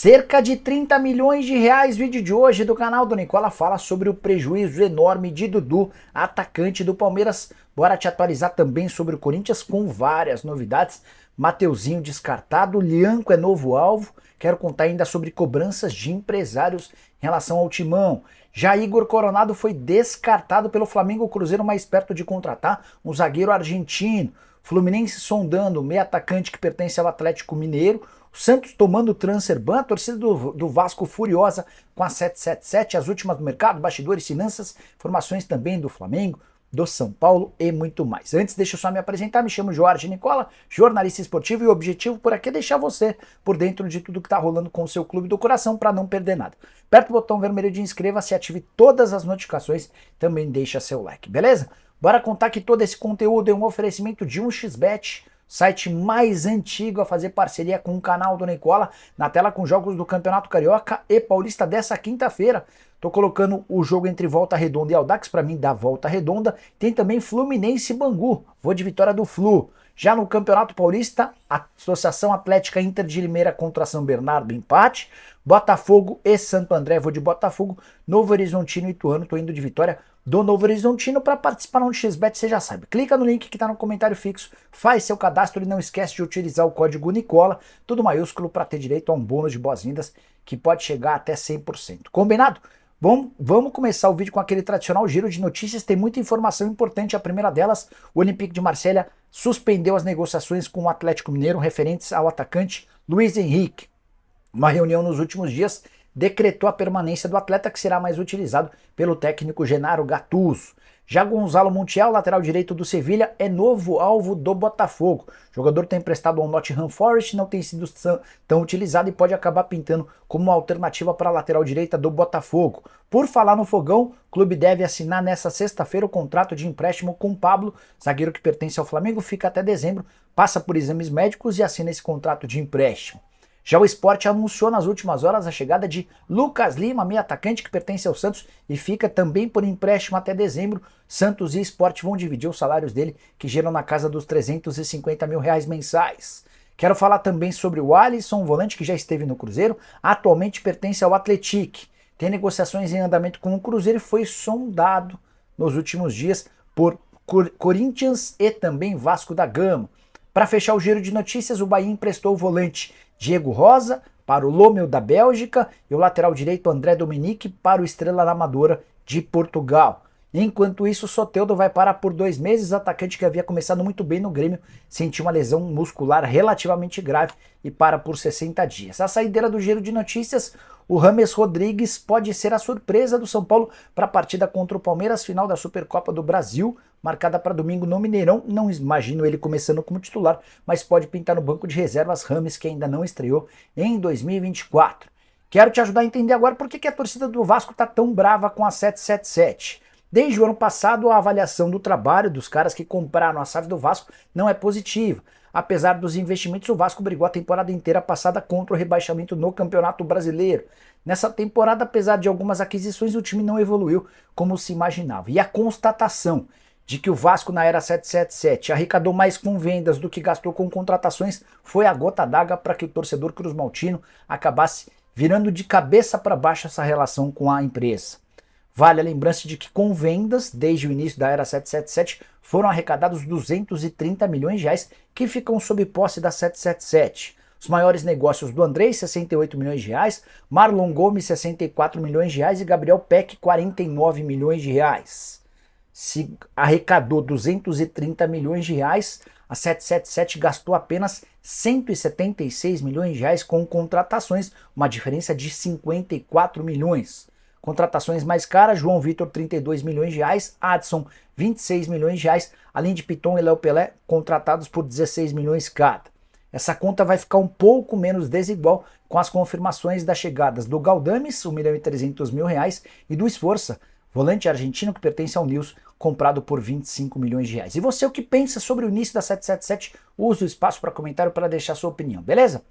Cerca de 30 milhões de reais. Vídeo de hoje do canal do Nicola fala sobre o prejuízo enorme de Dudu, atacante do Palmeiras. Bora te atualizar também sobre o Corinthians com várias novidades. Mateuzinho descartado, Lianco é novo alvo. Quero contar ainda sobre cobranças de empresários em relação ao Timão. Já Igor Coronado foi descartado pelo Flamengo, o Cruzeiro mais perto de contratar um zagueiro argentino. Fluminense sondando o meio atacante que pertence ao Atlético Mineiro. O Santos tomando o transfer ban, a torcida do Vasco furiosa com a 777, as últimas do mercado, bastidores, finanças, informações também do Flamengo, do São Paulo e muito mais. Antes, deixa eu só me apresentar, me chamo Jorge Nicola, jornalista esportivo, e o objetivo por aqui é deixar você por dentro de tudo que está rolando com o seu clube do coração para não perder nada. Aperta o botão vermelho de inscreva-se, ative todas as notificações, também deixa seu like, beleza? Bora contar que todo esse conteúdo é um oferecimento de 1xBet, site mais antigo a fazer parceria com o canal do Nicola, na tela com jogos do Campeonato Carioca e Paulista dessa quinta-feira. Tô colocando o jogo entre Volta Redonda e Audax, para mim dá Volta Redonda. Tem também Fluminense e Bangu, vou de vitória do Flu. Já no Campeonato Paulista, Associação Atlética Inter de Limeira contra São Bernardo, empate. Botafogo e Santo André, vou de Botafogo. Novo Horizontino e Ituano, tô indo de vitória do Novo Horizontino. Para participar no XBet, você já sabe. Clica no link que está no comentário fixo, faz seu cadastro e não esquece de utilizar o código Nicola, tudo maiúsculo, para ter direito a um bônus de boas-vindas que pode chegar até 100%. Combinado? Bom, vamos começar o vídeo com aquele tradicional giro de notícias. Tem muita informação importante. A primeira delas, o Olympique de Marselha suspendeu as negociações com o Atlético Mineiro referentes ao atacante Luiz Henrique. Uma reunião nos últimos dias decretou a permanência do atleta, que será mais utilizado pelo técnico Genaro Gattuso. Já Gonzalo Montiel, lateral direito do Sevilha, é novo alvo do Botafogo. O jogador tem emprestado ao Nottingham Forest, não tem sido tão utilizado e pode acabar pintando como uma alternativa para a lateral direita do Botafogo. Por falar no Fogão, o clube deve assinar nesta sexta-feira o contrato de empréstimo com Pablo, zagueiro que pertence ao Flamengo, fica até dezembro, passa por exames médicos e assina esse contrato de empréstimo. Já o Sport anunciou nas últimas horas a chegada de Lucas Lima, meio atacante que pertence ao Santos e fica também por empréstimo até dezembro. Santos e Sport vão dividir os salários dele, que geram na casa dos 350 mil reais mensais. Quero falar também sobre o Alisson, um volante que já esteve no Cruzeiro, atualmente pertence ao Atlético. Tem negociações em andamento com o Cruzeiro e foi sondado nos últimos dias por Corinthians e também Vasco da Gama. Para fechar o giro de notícias, o Bahia emprestou o volante Diego Rosa para o Lommel da Bélgica e o lateral direito André Dominique para o Estrela da Amadora de Portugal. Enquanto isso, o Soteldo vai parar por 2 meses. O atacante, que havia começado muito bem no Grêmio, sentiu uma lesão muscular relativamente grave e para por 60 dias. A saideira do giro de notícias, o James Rodrigues pode ser a surpresa do São Paulo para a partida contra o Palmeiras, final da Supercopa do Brasil, marcada para domingo no Mineirão. Não imagino ele começando como titular, mas pode pintar no banco de reservas James, que ainda não estreou em 2024. Quero te ajudar a entender agora por que a torcida do Vasco está tão brava com a 777. Desde o ano passado, a avaliação do trabalho dos caras que compraram a SAF do Vasco não é positiva. Apesar dos investimentos, o Vasco brigou a temporada inteira passada contra o rebaixamento no Campeonato Brasileiro. Nessa temporada, apesar de algumas aquisições, o time não evoluiu como se imaginava. E a constatação de que o Vasco na era 777 arrecadou mais com vendas do que gastou com contratações foi a gota d'água para que o torcedor cruzmaltino acabasse virando de cabeça para baixo essa relação com a empresa. Vale a lembrança de que com vendas, desde o início da era 777, foram arrecadados 230 milhões de reais que ficam sob posse da 777. Os maiores negócios do Andrei, 68 milhões de reais, Marlon Gomes, 64 milhões de reais e Gabriel Peck, 49 milhões de reais. Se arrecadou 230 milhões de reais, a 777 gastou apenas 176 milhões de reais com contratações, uma diferença de 54 milhões. Contratações mais caras, João Vitor, 32 milhões de reais, Adson, 26 milhões de reais, além de Piton e Léo Pelé, contratados por 16 milhões cada. Essa conta vai ficar um pouco menos desigual com as confirmações das chegadas do Galdames, 1.300.000 reais, e do Esforça, volante argentino que pertence ao Nils, comprado por 25 milhões de reais. E você, o que pensa sobre o início da 777? Use o espaço para comentário para deixar sua opinião, beleza?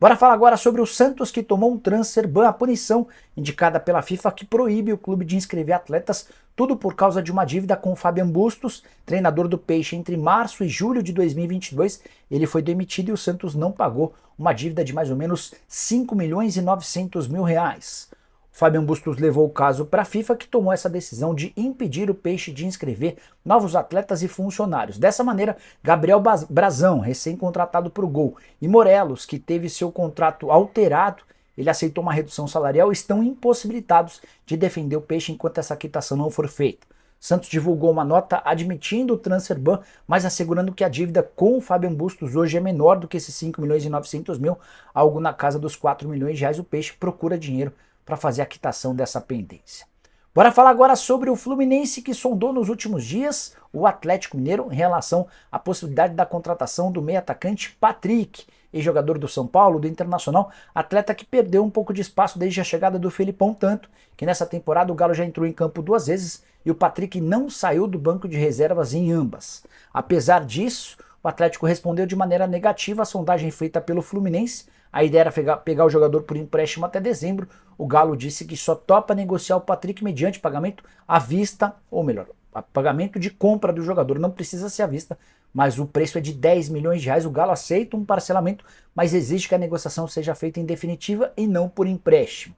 Bora falar agora sobre o Santos, que tomou um transfer ban, a punição indicada pela FIFA que proíbe o clube de inscrever atletas, tudo por causa de uma dívida com o Fabian Bustos, treinador do Peixe entre março e julho de 2022. Ele foi demitido e o Santos não pagou uma dívida de mais ou menos 5 milhões e 900 mil reais. O Fabian Bustos levou o caso para a FIFA, que tomou essa decisão de impedir o Peixe de inscrever novos atletas e funcionários. Dessa maneira, Gabriel Brazão, recém-contratado para o Gol, e Morelos, que teve seu contrato alterado, ele aceitou uma redução salarial, estão impossibilitados de defender o Peixe enquanto essa quitação não for feita. Santos divulgou uma nota admitindo o transfer ban, mas assegurando que a dívida com o Fabian Bustos hoje é menor do que esses 5 milhões e 900 mil, algo na casa dos 4 milhões de reais. O Peixe procura dinheiro para fazer a quitação dessa pendência. Bora falar agora sobre o Fluminense, que sondou nos últimos dias o Atlético Mineiro em relação à possibilidade da contratação do meio-atacante Patrick, ex-jogador do São Paulo, do Internacional, atleta que perdeu um pouco de espaço desde a chegada do Felipão, tanto que nessa temporada o Galo já entrou em campo 2 vezes e o Patrick não saiu do banco de reservas em ambas. Apesar disso, o Atlético respondeu de maneira negativa à sondagem feita pelo Fluminense. A ideia era pegar o jogador por empréstimo até dezembro. O Galo disse que só topa negociar o Patrick mediante pagamento à vista, ou melhor, pagamento de compra do jogador. Não precisa ser à vista, mas o preço é de 10 milhões de reais. O Galo aceita um parcelamento, mas exige que a negociação seja feita em definitiva e não por empréstimo.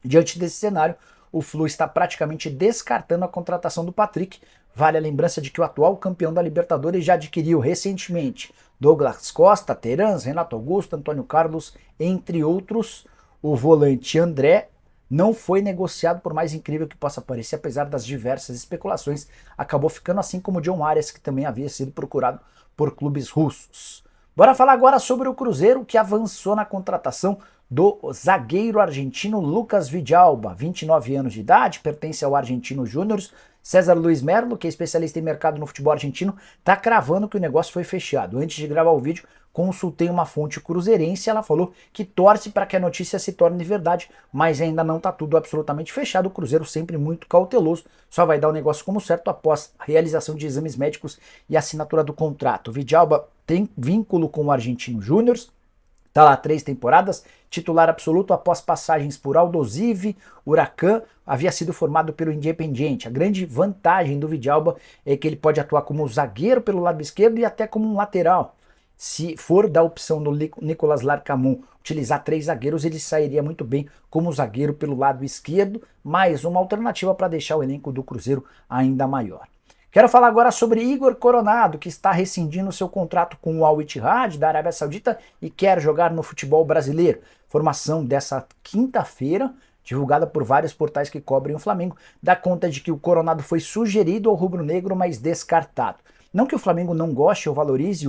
Diante desse cenário, o Flu está praticamente descartando a contratação do Patrick. Vale a lembrança de que o atual campeão da Libertadores já adquiriu recentemente Douglas Costa, Terans, Renato Augusto, Antônio Carlos, entre outros. O volante André não foi negociado, por mais incrível que possa parecer, apesar das diversas especulações, acabou ficando assim como o John Arias, que também havia sido procurado por clubes russos. Bora falar agora sobre o Cruzeiro, que avançou na contratação do zagueiro argentino Lucas Vidalba, 29 anos de idade, pertence ao Argentino Júnior. César Luiz Merlo, que é especialista em mercado no futebol argentino, está cravando que o negócio foi fechado. Antes de gravar o vídeo, consultei uma fonte cruzeirense e ela falou que torce para que a notícia se torne verdade, mas ainda não está tudo absolutamente fechado. O Cruzeiro sempre muito cauteloso, só vai dar o negócio como certo após a realização de exames médicos e assinatura do contrato. O Vidalba tem vínculo com o Argentino Júnior, está lá 3 temporadas, titular absoluto após passagens por Aldosivi, Huracan, havia sido formado pelo Independiente. A grande vantagem do Vidalba é que ele pode atuar como zagueiro pelo lado esquerdo e até como um lateral. Se for da opção do Nicolas Larcamón utilizar 3 zagueiros, ele sairia muito bem como zagueiro pelo lado esquerdo, mais uma alternativa para deixar o elenco do Cruzeiro ainda maior. Quero falar agora sobre Igor Coronado, que está rescindindo seu contrato com o Al Ittihad da Arábia Saudita e quer jogar no futebol brasileiro. Formação dessa quinta-feira, divulgada por vários portais que cobrem o Flamengo, dá conta de que o Coronado foi sugerido ao rubro-negro, mas descartado. Não que o Flamengo não goste ou valorize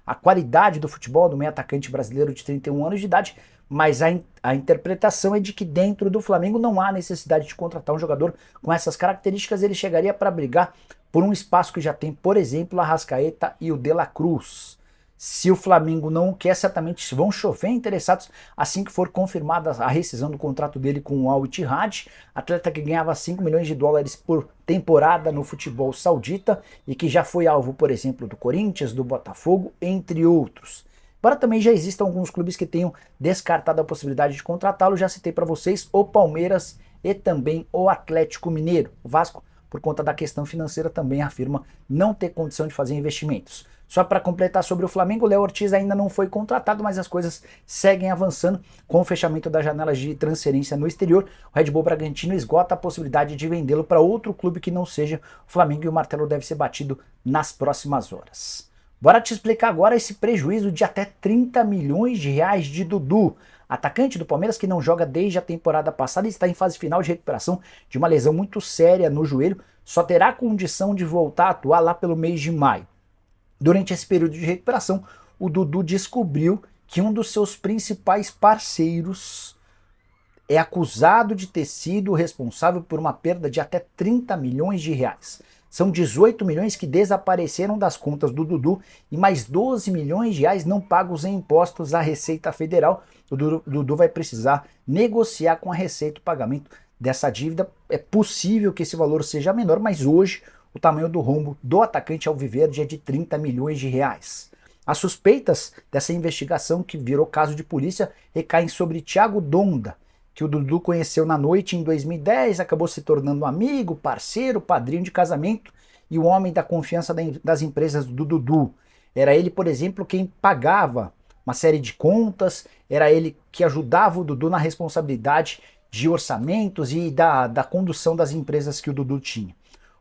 a qualidade do futebol do meio-atacante brasileiro de 31 anos de idade, mas a interpretação é de que dentro do Flamengo não há necessidade de contratar um jogador com essas características. Ele chegaria para brigar por um espaço que já tem, por exemplo, a Arrascaeta e o De La Cruz. Se o Flamengo não o quer, certamente vão chover interessados assim que for confirmada a rescisão do contrato dele com o Al Ittihad, atleta que ganhava 5 milhões de dólares por temporada no futebol saudita e que já foi alvo, por exemplo, do Corinthians, do Botafogo, entre outros. Embora também já existam alguns clubes que tenham descartado a possibilidade de contratá-lo, já citei para vocês o Palmeiras e também o Atlético Mineiro. O Vasco, por conta da questão financeira, também afirma não ter condição de fazer investimentos. Só para completar sobre o Flamengo, o Léo Ortiz ainda não foi contratado, mas as coisas seguem avançando. Com o fechamento das janelas de transferência no exterior, o Red Bull Bragantino esgota a possibilidade de vendê-lo para outro clube que não seja o Flamengo, e o martelo deve ser batido nas próximas horas. Bora te explicar agora esse prejuízo de até 30 milhões de reais de Dudu. Atacante do Palmeiras que não joga desde a temporada passada e está em fase final de recuperação de uma lesão muito séria no joelho, só terá condição de voltar a atuar lá pelo mês de maio. Durante esse período de recuperação, o Dudu descobriu que um dos seus principais parceiros é acusado de ter sido responsável por uma perda de até 30 milhões de reais. São 18 milhões que desapareceram das contas do Dudu e mais 12 milhões de reais não pagos em impostos à Receita Federal. O Dudu vai precisar negociar com a Receita o pagamento dessa dívida. É possível que esse valor seja menor, mas hoje o tamanho do rombo do atacante alviverde é de 30 milhões de reais. As suspeitas dessa investigação, que virou caso de polícia, recaem sobre Thiago Donda, que o Dudu conheceu na noite em 2010, acabou se tornando um amigo, parceiro, padrinho de casamento e o homem da confiança das empresas do Dudu. Era ele, por exemplo, quem pagava uma série de contas, era ele que ajudava o Dudu na responsabilidade de orçamentos e da condução das empresas que o Dudu tinha.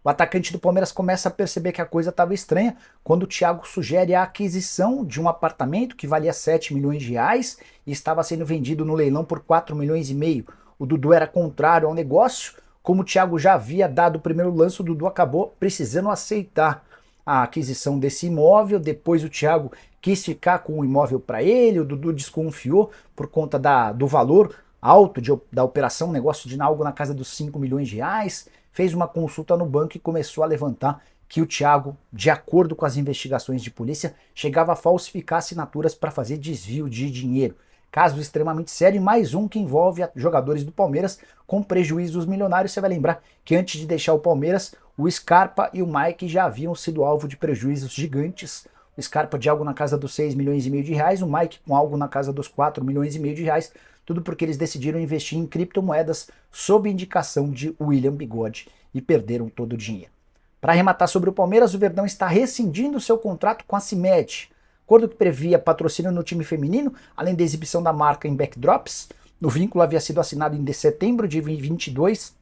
O atacante do Palmeiras começa a perceber que a coisa estava estranha quando o Thiago sugere a aquisição de um apartamento que valia 7 milhões de reais e estava sendo vendido no leilão por 4 milhões e meio. O Dudu era contrário ao negócio. Como o Thiago já havia dado o primeiro lance, o Dudu acabou precisando aceitar a aquisição desse imóvel. Depois o Thiago quis ficar com o imóvel para ele, o Dudu desconfiou por conta do valor alto da operação, um negócio de algo na casa dos 5 milhões de reais, fez uma consulta no banco e começou a levantar que o Thiago, de acordo com as investigações de polícia, chegava a falsificar assinaturas para fazer desvio de dinheiro. Caso extremamente sério e mais um que envolve jogadores do Palmeiras com prejuízos milionários. Você vai lembrar que antes de deixar o Palmeiras, o Scarpa e o Mike já haviam sido alvo de prejuízos gigantes. O Scarpa de algo na casa dos 6 milhões e meio de reais, o Mike com algo na casa dos 4 milhões e meio de reais, tudo porque eles decidiram investir em criptomoedas sob indicação de William Bigode e perderam todo o dinheiro. Para arrematar sobre o Palmeiras, o Verdão está rescindindo seu contrato com a CIMED. Acordo que previa patrocínio no time feminino, além da exibição da marca em backdrops. O vínculo havia sido assinado em setembro de 2022,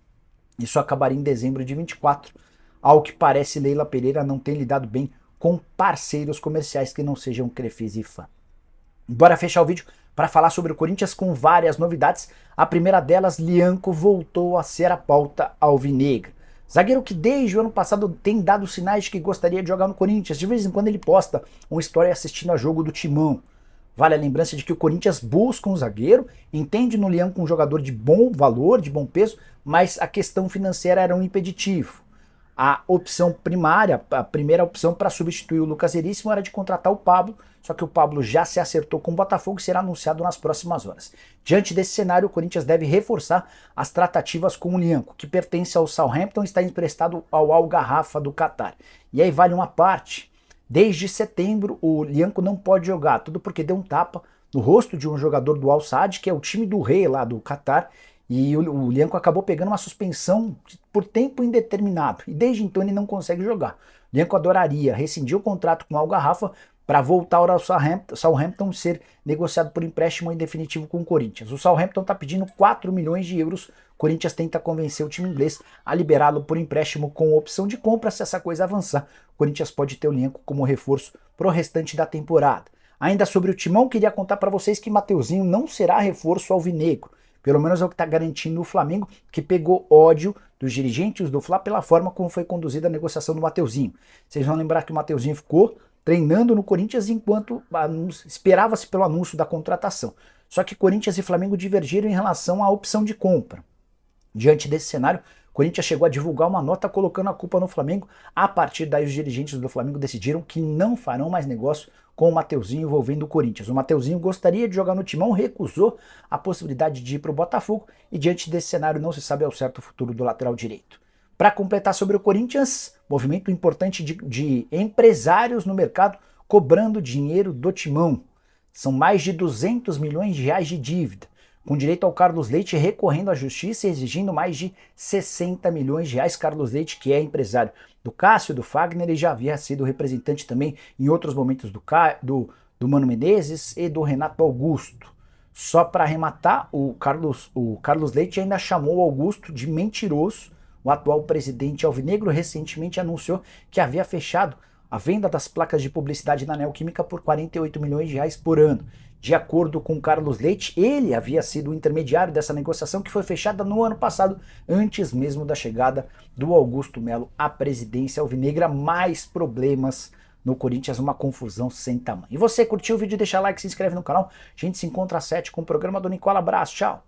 isso acabaria em dezembro de 2024. Ao que parece, Leila Pereira não tem lidado bem com parceiros comerciais que não sejam Crefisa e Fã. Bora fechar o vídeo para falar sobre o Corinthians com várias novidades. A primeira delas, Lianco voltou a ser a pauta alvinegra. Zagueiro que desde o ano passado tem dado sinais de que gostaria de jogar no Corinthians. De vez em quando ele posta uma história assistindo a jogo do Timão. Vale a lembrança de que o Corinthians busca um zagueiro, entende no Lianco um jogador de bom valor, de bom peso, mas a questão financeira era um impeditivo. A opção primária, a primeira opção para substituir o Lucas Veríssimo era de contratar o Pablo, só que o Pablo já se acertou com o Botafogo e será anunciado nas próximas horas. Diante desse cenário, o Corinthians deve reforçar as tratativas com o Lianco, que pertence ao Southampton e está emprestado ao Al Garrafa do Catar. E aí vale uma parte. Desde setembro, o Lianco não pode jogar, tudo porque deu um tapa no rosto de um jogador do Al Sadd, que é o time do rei lá do Catar, e o Lianco acabou pegando uma suspensão por tempo indeterminado. E desde então ele não consegue jogar. O Lianco adoraria rescindir o contrato com o Al Garrafa para voltar ao Southampton ser negociado por empréstimo em definitivo com o Corinthians. O Southampton está pedindo 4 milhões de euros. O Corinthians tenta convencer o time inglês a liberá-lo por empréstimo com opção de compra. Se essa coisa avançar, o Corinthians pode ter o Lianco como reforço para o restante da temporada. Ainda sobre o Timão, queria contar para vocês que Mateuzinho não será reforço alvinegro. Pelo menos é o que está garantindo o Flamengo, que pegou ódio dos dirigentes do Fla pela forma como foi conduzida a negociação do Mateuzinho. Vocês vão lembrar que o Mateuzinho ficou treinando no Corinthians enquanto esperava-se pelo anúncio da contratação. Só que Corinthians e Flamengo divergiram em relação à opção de compra. Diante desse cenário, o Corinthians chegou a divulgar uma nota colocando a culpa no Flamengo. A partir daí, os dirigentes do Flamengo decidiram que não farão mais negócio com o Mateuzinho envolvendo o Corinthians. O Mateuzinho gostaria de jogar no Timão, recusou a possibilidade de ir para o Botafogo e diante desse cenário não se sabe ao certo o futuro do lateral direito. Para completar sobre o Corinthians, movimento importante de empresários no mercado cobrando dinheiro do Timão. São mais de 200 milhões de reais de dívida, com direito ao Carlos Leite recorrendo à justiça e exigindo mais de 60 milhões de reais. Carlos Leite, que é empresário do Cássio, do Fagner, e já havia sido representante também em outros momentos do Mano Menezes e do Renato Augusto. Só para arrematar, o Carlos Leite ainda chamou o Augusto de mentiroso. O atual presidente alvinegro recentemente anunciou que havia fechado a venda das placas de publicidade na Neoquímica por 48 milhões de reais por ano. De acordo com Carlos Leite, ele havia sido o intermediário dessa negociação que foi fechada no ano passado, antes mesmo da chegada do Augusto Melo à presidência alvinegra. Mais problemas no Corinthians, uma confusão sem tamanho. E você curtiu o vídeo? Deixa like, se inscreve no canal. A gente se encontra às 7 com o programa do Nicola. Abraço, tchau!